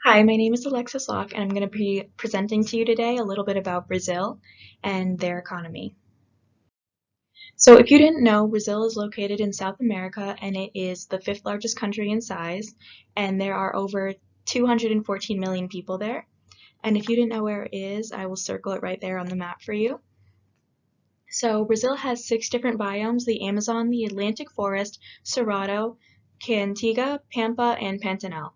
Hi, my name is Alexis Locke, and I'm going to be presenting to you today a little bit about Brazil and their economy. So, if you didn't know, Brazil is located in South America and it is the fifth largest country in size, and there are over 214 million people there. And if you didn't know where it is, I will circle it right there on the map for you. So, Brazil has six different biomes: the Amazon, the Atlantic Forest, Cerrado, Caatinga, Pampa, and Pantanal.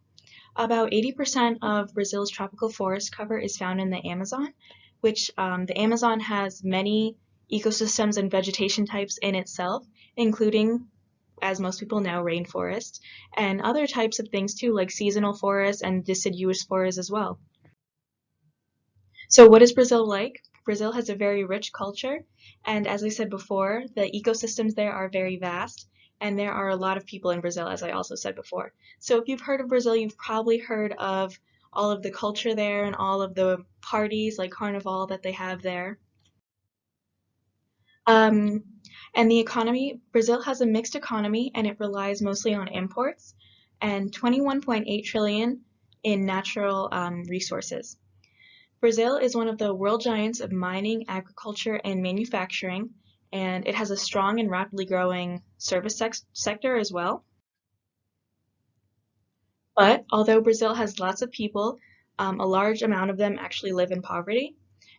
About 80% of Brazil's tropical forest cover is found in the Amazon, which the Amazon has many ecosystems and vegetation types in itself, including, as most people know, rainforests, and other types of things too, like seasonal forests and deciduous forests as well. So what is Brazil like? Brazil has a very rich culture, and as I said before, the ecosystems there are very vast, and there are a lot of people in Brazil, as I also said before. So if you've heard of Brazil, you've probably heard of all of the culture there and all of the parties like Carnival that they have there. Um, and the economy, Brazil has a mixed economy and it relies mostly on imports and 21.8 trillion in natural resources. Brazil is one of the world giants of mining, agriculture, and manufacturing, and it has a strong and rapidly growing service sector as well. But although Brazil has lots of people, a large amount of them actually live in poverty,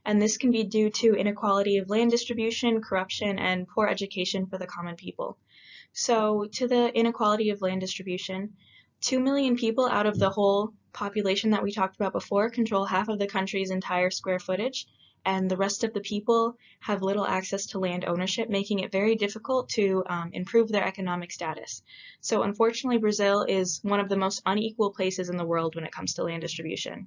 and this can be due to inequality of land distribution, corruption, and poor education for the common people. So, to the inequality of land distribution, 2 million people out of the whole population that we talked about before control half of the country's entire square footage, and the rest of the people have little access to land ownership, making it very difficult to improve their economic status. So, unfortunately, Brazil is one of the most unequal places in the world when it comes to land distribution.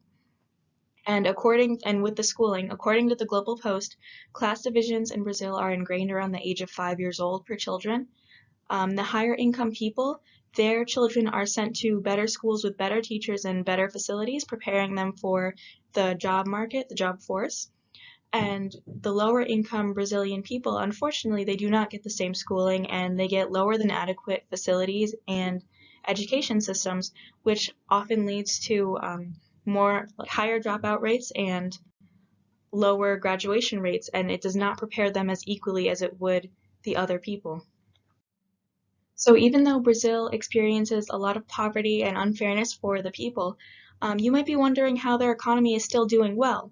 And with the schooling, according to the Global Post, class divisions in Brazil are ingrained around the age of 5 years old per children. The higher income people, their children are sent to better schools with better teachers and better facilities, preparing them for the job market, the job force. And the lower income Brazilian people, unfortunately, they do not get the same schooling and they get lower than adequate facilities and education systems, which often leads to more higher dropout rates and lower graduation rates, and it does not prepare them as equally as it would the other people. So even though Brazil experiences a lot of poverty and unfairness for the people, you might be wondering how their economy is still doing well.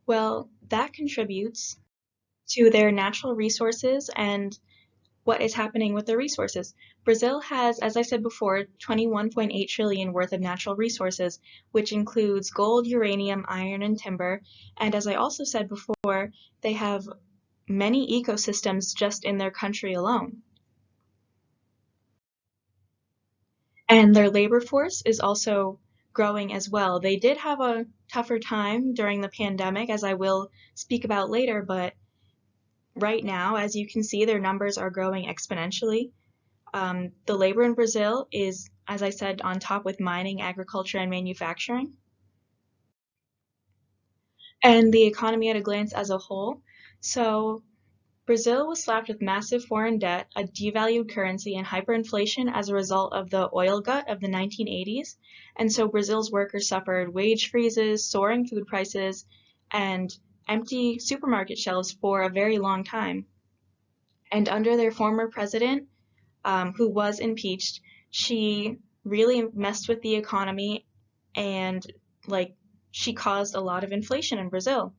Well, that contributes to their natural resources and what is happening with their resources. Brazil has, as I said before, 21.8 trillion worth of natural resources, which includes gold, uranium, iron, and timber. And as I also said before, they have many ecosystems just in their country alone. And their labor force is also growing as well. They did have a tougher time during the pandemic, as I will speak about later, but right now, as you can see, their numbers are growing exponentially. The labor in Brazil is, as I said, on top with mining, agriculture, and manufacturing. And the economy at a glance as a whole. So Brazil was slapped with massive foreign debt, a devalued currency, and hyperinflation as a result of the oil gut of the 1980s. And so Brazil's workers suffered wage freezes, soaring food prices, and empty supermarket shelves for a very long time. And under their former president, who was impeached, she really messed with the economy and like she caused a lot of inflation in Brazil.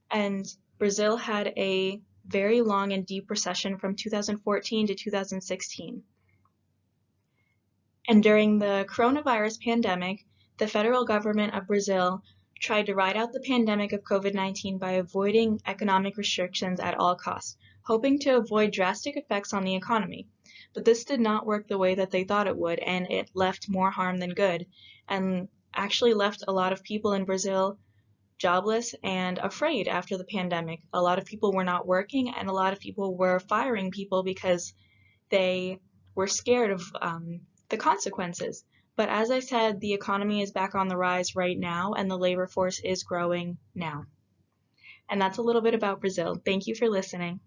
And Brazil had a very long and deep recession from 2014 to 2016. And during the coronavirus pandemic, the federal government of Brazil tried to ride out the pandemic of COVID-19 by avoiding economic restrictions at all costs, hoping to avoid drastic effects on the economy. But this did not work the way that they thought it would, and it left more harm than good, and actually left a lot of people in Brazil jobless and afraid after the pandemic. A lot of people were not working, and a lot of people were firing people because they were scared of the consequences. But as I said, the economy is back on the rise right now, and the labor force is growing now. And that's a little bit about Brazil. Thank you for listening.